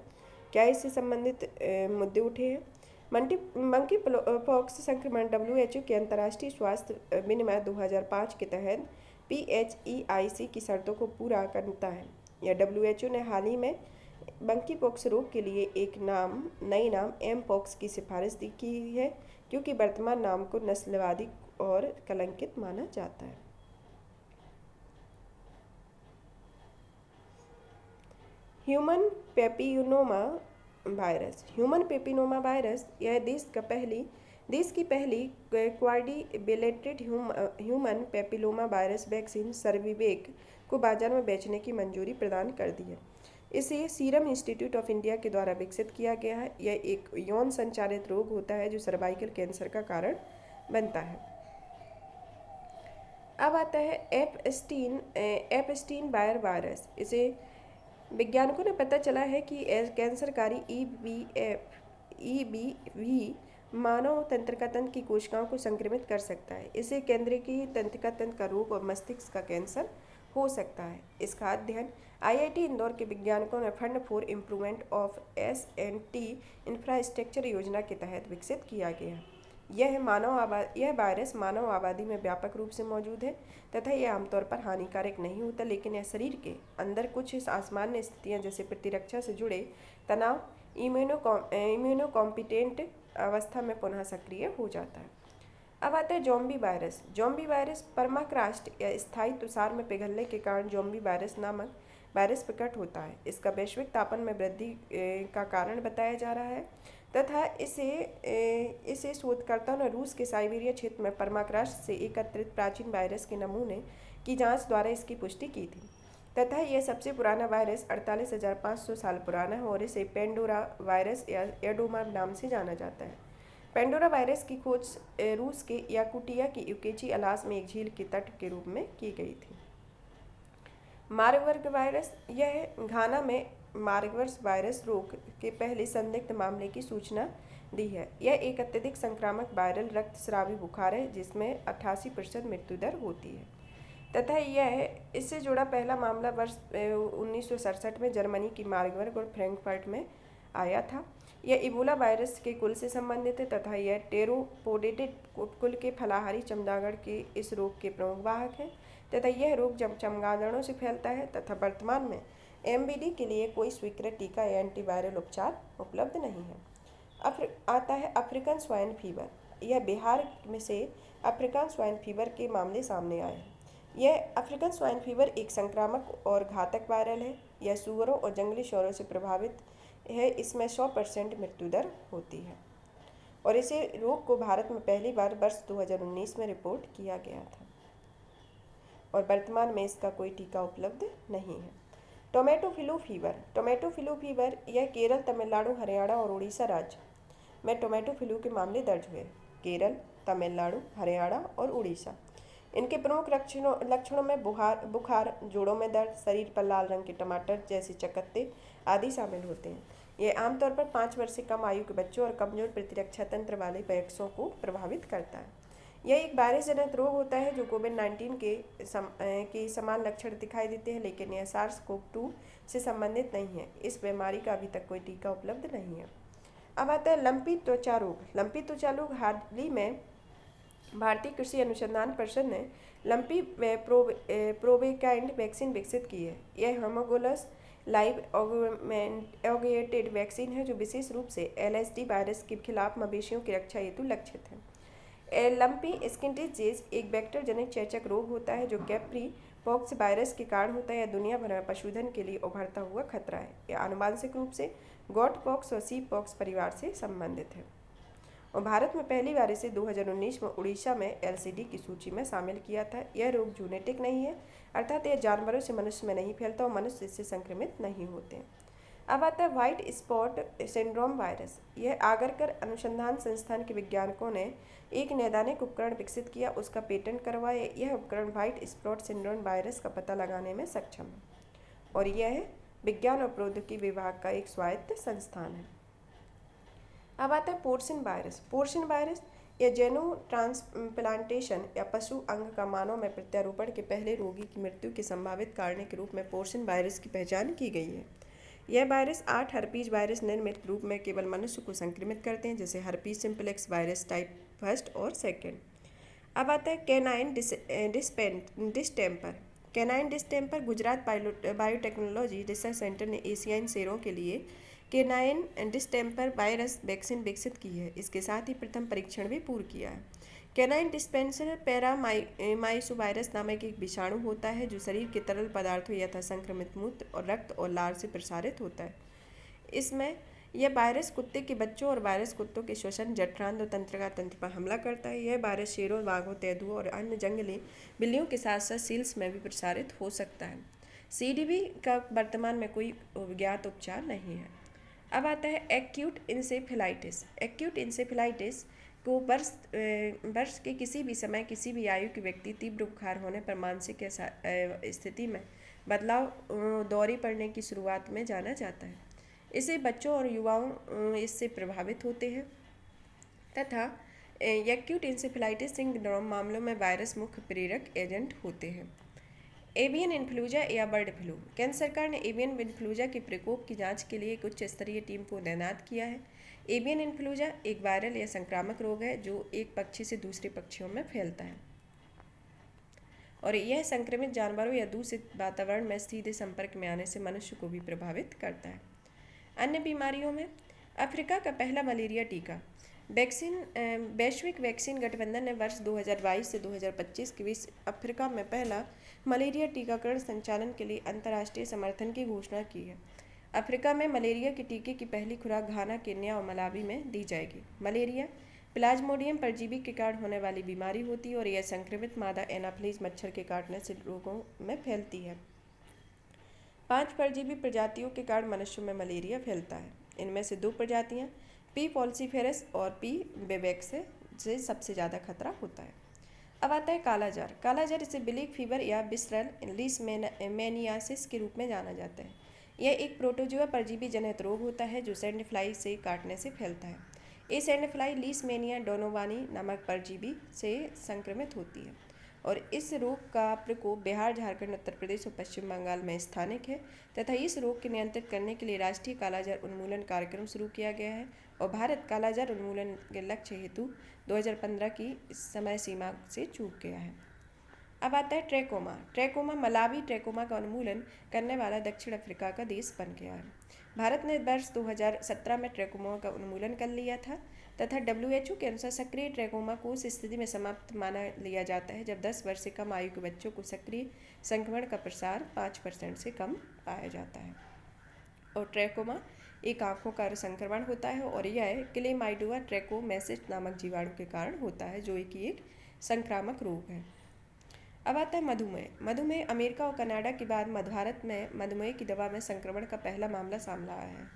क्या इससे संबंधित मुद्दे उठे हैं। मंकी पॉक्स संक्रमण WHO के अंतर्राष्ट्रीय स्वास्थ्य विनियम 2005 के तहत PHEIC की शर्तों को पूरा करता है। यह WHO ने हाल ही में मंकी पॉक्स रोग के लिए एक नई नाम एम पॉक्स की सिफारिश की है, क्योंकि वर्तमान नाम को नस्लवादी और कलंकित माना जाता है। ह्यूमन पेपिलोमा वायरस यह देश की पहली क्वाड्रिलेटेरेड ह्यूमन पेपिलोमा वायरस वैक्सीन सर्विवेक को बाजार में बेचने की मंजूरी प्रदान कर दी है। इसे सीरम इंस्टीट्यूट ऑफ इंडिया के द्वारा विकसित किया गया है। यह एक यौन संचारित रोग होता है जो सर्वाइकल कैंसर का कारण बनता है। अब आता है एपस्टीन बायर वायरस। इसे वैज्ञानिकों ने पता चला है कि कैंसरकारी EBV मानव तंत्रिका तंत्र की कोशिकाओं को संक्रमित कर सकता है। इसे केंद्रीय तंत्रिका तंत्र का रोग और मस्तिष्क का कैंसर हो सकता है। इसका अध्ययन IIT इंदौर के वैज्ञानिकों ने fund for improvement of S&T infrastructure योजना के तहत विकसित किया गया है। यह वायरस मानव आबादी में व्यापक रूप से मौजूद है तथा यह आमतौर पर हानिकारक नहीं होता, लेकिन यह शरीर के अंदर कुछ सामान्य स्थितियां जैसे प्रतिरक्षा से जुड़े तनाव, इम्यूनोकॉम्पिटेंट अवस्था में पुनः सक्रिय हो जाता है। अब आता है ज़ॉम्बी वायरस परमाक्रास्ट या स्थायी तुषार में पिघलने के कारण ज़ॉम्बी वायरस नामक वायरस प्रकट होता है। इसका वैश्विक तापमान में वृद्धि का कारण बताया जा रहा है तथा इसे शोधकर्ताओं ने रूस के साइबेरिया क्षेत्र में परमाक्रास्ट से एकत्रित प्राचीन वायरस के नमूने की जांच द्वारा इसकी पुष्टि की थी तथा यह सबसे पुराना वायरस 48,500 साल पुराना है और इसे पेंडोरा वायरस या एडोमा नाम से जाना जाता है। पेंडोरा वायरस की खोज रूस के याकुटिया की यूकेची अलास में एक झील के तट के रूप में की गई थी। मार्बर्ग वायरस, यह घाना में मार्बर्ग वायरस रोग के पहले संदिग्ध मामले की सूचना दी है। यह एक अत्यधिक संक्रामक वायरल रक्तस्रावी बुखार है जिसमें 88% मृत्यु दर होती है तथा इससे जुड़ा पहला मामला वर्ष 1967 में जर्मनी की मार्बर्ग और फ्रैंकफर्ट में आया था। यह इबोला वायरस के कुल से संबंधित है तथा यह टेरोपोडेटेड कुल के फलाहारी चमगादड़ के इस रोग के प्रमुख वाहक हैं तथा यह रोग चमगादड़ों से फैलता है तथा वर्तमान में MBD के लिए कोई स्वीकृत टीका या एंटीवायरल उपचार उपलब्ध नहीं है। आता है अफ्रीकन स्वाइन फीवर। यह बिहार में से अफ्रीकन स्वाइन फीवर के मामले सामने आए हैं। यह अफ्रीकन स्वाइन फीवर एक संक्रामक और घातक वायरल है। यह सूअरों और जंगली सूअरों से प्रभावित है। इसमें 100% मृत्यु दर होती है और इसे रोग को भारत में पहली बार वर्ष 2019 में रिपोर्ट किया गया था और वर्तमान में इसका कोई टीका उपलब्ध नहीं है। Tomato flu fever. Tomato flu fever यह केरल, तमिलनाडु, हरियाणा और उड़ीसा राज्य में टोमेटो फ्लू के मामले दर्ज हुए। केरल, तमिलनाडु, हरियाणा और उड़ीसा। इनके प्रमुख लक्षणों में बुखार, जोड़ों में दर्द, शरीर पर लाल रंग के टमाटर जैसे चकत्ते आदि शामिल होते हैं। ये आमतौर पर 5 वर्ष से कम आयु के बच्चों और कमजोर प्रतिरक्षा तंत्र वाले वयस्कों को प्रभावित करता है। यह एक वायरस जनित रोग होता है जो कोविड-19 के समान लक्षण दिखाई देते हैं, लेकिन यह SARS-CoV-2 से संबंधित नहीं है। इस बीमारी का अभी तक कोई टीका उपलब्ध नहीं है। अब आता है लंपी त्वचा रोग। लंपी त्वचा रोग हाल ही में भारतीय कृषि अनुसंधान परिषद ने लंपी प्रोवेकाइंड वैक्सीन विकसित की है। यह होमोलोगस लाइव ऑगमेंटेड वैक्सीन है जो विशेष रूप से LSD वायरस के खिलाफ मवेशियों की रक्षा हेतु लक्षित है। लंपी स्किन डिजीज एक वेक्टर जनित चेचक रोग होता है जो कैप्री पॉक्स वायरस के कारण होता है। यह दुनिया भर में पशुधन के लिए उभरता हुआ खतरा है। यह आनुवंशिक रूप से गॉट पॉक्स और सी पॉक्स परिवार से संबंधित है और भारत में पहली बार इसे 2019 में उड़ीसा में LCD की सूची में शामिल किया था। यह रोग जूनेटिक नहीं है, अर्थात यह जानवरों से मनुष्य में नहीं फैलता और मनुष्य इससे संक्रमित नहीं होते हैं। अब आता है व्हाइट स्पॉट सिंड्रोम वायरस। यह आगरकर अनुसंधान संस्थान के वैज्ञानिकों ने एक नैदानिक उपकरण विकसित किया, उसका पेटेंट करवाया। यह उपकरण व्हाइट स्पॉट सिंड्रोम वायरस का पता लगाने में सक्षम है और यह विज्ञान और प्रौद्योगिकी विभाग का एक स्वायत्त संस्थान है। अब आता है पोर्सिन वायरस। पोर्सिन वायरस या जेनो ट्रांसप्लांटेशन या पशु अंग का मानव में प्रत्यारोपण के पहले रोगी की मृत्यु के संभावित कारण के रूप में पोर्सिन वायरस की पहचान की गई है। यह वायरस 8 हर्पीज वायरस निर्मित रूप में केवल मनुष्य को संक्रमित करते हैं, जैसे हर्पीज सिंप्लेक्स वायरस टाइप 1 और 2। अब आता है canine distemper. Canine distemper Gujarat biotechnology research centre ने एशियाई शेरों के लिए कैनाइन डिस्टेम्पर वायरस वैक्सीन विकसित की है। इसके साथ ही प्रथम परीक्षण भी पूर्ण किया है। कैनाइन डिस्पेंसर पैरामाइसो वायरस नामक एक विषाणु होता है जो शरीर के तरल पदार्थों यथा संक्रमित मूत्र और रक्त और लार से प्रसारित होता है। इसमें यह वायरस कुत्ते के बच्चों और वायरस कुत्तों के श्वसन जठरांत्र और तंत्रिका तंत्र पर हमला करता है। यह वायरस शेरों, बाघों, तेंदुओं और अन्य जंगली बिल्लियों के साथ साथ सील्स में भी प्रसारित हो सकता है। CDB का वर्तमान में कोई ज्ञात उपचार नहीं है। अब आता है एक्यूट इंसेफेलाइटिस। एक्यूट इंसेफेलाइटिस को वर्ष के किसी भी समय किसी भी आयु के व्यक्ति तीव्र बुखार होने पर मानसिक स्थिति में बदलाव, दौरे पड़ने की शुरुआत में जाना जाता है। इसे बच्चों और युवाओं इससे प्रभावित होते हैं तथा एक्यूट इंसेफेलाइटिस सिंड्रोम मामलों में वायरस मुख्य प्रेरक एजेंट होते हैं। एवियन इन्फ्लूएंजा या बर्ड फ्लू। केंद्र सरकार ने एवियन इन्फ्लूएंजा के प्रकोप की जांच के लिए एक उच्च स्तरीय टीम को तैनात किया है। एवियन इन्फ्लूएंजा एक वायरल या संक्रामक रोग है जो एक पक्षी से दूसरे पक्षियों में फैलता है और यह संक्रमित जानवरों या दूषित वातावरण में सीधे संपर्क में आने से मनुष्य को भी प्रभावित करता है। अन्य बीमारियों में अफ्रीका का पहला मलेरिया टीका। वैश्विक वैक्सीन गठबंधन ने वर्ष 2022 से 2025 के बीच अफ्रीका में पहला मलेरिया टीकाकरण संचालन के लिए अंतर्राष्ट्रीय समर्थन की घोषणा की है। अफ्रीका में मलेरिया के टीके की पहली खुराक घाना, केन्या और मलावी में दी जाएगी। मलेरिया प्लाज्मोडियम परजीवी के कारण होने वाली बीमारी होती है और यह संक्रमित मादा एनाफ्लीज मच्छर के काटने से लोगों में फैलती है। 5 परजीवी प्रजातियों के कारण मनुष्यों में मलेरिया फैलता है। इनमें से 2 प्रजातियां P. falciparum और P. vivax से सबसे ज़्यादा खतरा होता है। अब आता है कालाजार। कालाजार इसे ब्लैक फीवर या विसरल लीशमैनियासिस के रूप में जाना जाता है। यह एक प्रोटोजुआ परजीवी जनित रोग होता है जो सैंडफ्लाई से काटने से फैलता है। ये सैंडफ्लाई लीशमैनिया डोनोवानी नामक परजीवी से संक्रमित होती है और इस रोग का प्रकोप बिहार, झारखंड, उत्तर प्रदेश और पश्चिम बंगाल में स्थानिक है तथा इस रोग को नियंत्रित करने के लिए राष्ट्रीय कालाजार उन्मूलन कार्यक्रम शुरू किया गया है और भारत कालाजार उन्मूलन के लक्ष्य हेतु 2015 की समय सीमा से चूक गया है। अब आता है ट्रैकोमा। ट्रैकोमा मलावी ट्रैकोमा का उन्मूलन करने वाला दक्षिण अफ्रीका का देश बन गया है। भारत ने वर्ष 2017 में ट्रैकोमा का उन्मूलन कर लिया था तथा WHO के अनुसार सक्रिय ट्रैकोमा को उस स्थिति में समाप्त माना लिया जाता है जब 10 वर्ष से कम आयु के बच्चों को सक्रिय संक्रमण का प्रसार 5% से कम पाया जाता है। और ट्रैकोमा एक आँखों का संक्रमण होता है और यह क्लेमाइडिया ट्रैकोमैटिस नामक जीवाणु के कारण होता है जो एक संक्रामक रोग है। अब आता है मधुमेह। मधुमेह अमेरिका और कनाडा के बाद भारत में मधुमेह की दवा में संक्रमण का पहला मामला सामने आया है।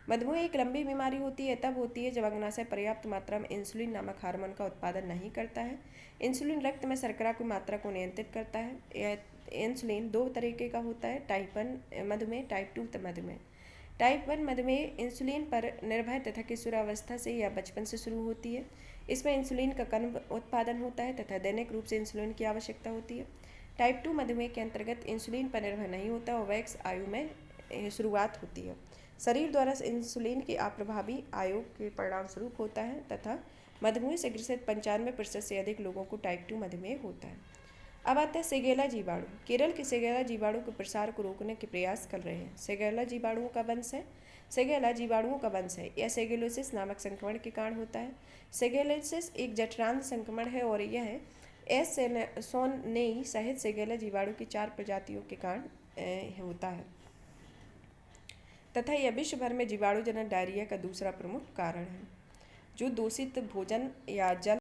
मधुमेह एक लंबी बीमारी होती है, तब होती है जब अग्नाशय पर्याप्त मात्रा में इंसुलिन नामक हार्मोन का उत्पादन नहीं करता है। इंसुलिन रक्त में शर्करा की मात्रा को नियंत्रित करता है। यह इंसुलिन दो तरीके का होता है, टाइप 1 मधुमेह, टाइप 2 मधुमेह। टाइप 1 मधुमेह इंसुलिन पर निर्भर तथा किशोरावस्था से या बचपन से शुरू होती है। इसमें इंसुलिन का कम उत्पादन होता है तथा दैनिक रूप से इंसुलिन की आवश्यकता होती है। टाइप 2 मधुमेह के अंतर्गत इंसुलिन पर निर्भर नहीं होता और वयस्क आयु में शुरुआत होती है। शरीर द्वारा इंसुलिन की अप्रभावी आयोग के परिणाम स्वरूप होता है तथा मधुमेह से ग्रसित 95% से अधिक लोगों को टाइप 2 मधुमेह होता है। अब आता है सेगेला जीवाणु। केरल के सेगेला जीवाणु के प्रसार को रोकने के प्रयास कर रहे हैं। सेगेला जीवाणुओं का वंश है। सेगेला जीवाणुओं का वंश है। यह सेगेलोसिस नामक संक्रमण के कारण होता है। सेगेलोसिस एक जठरांत संक्रमण है और यह एसोनेई सहित सेगेला जीवाणु की 4 प्रजातियों के कारण होता है तथा यह विश्व भर में जीवाणुजनक डायरिया का दूसरा प्रमुख कारण है। जो दूषित भोजन या जल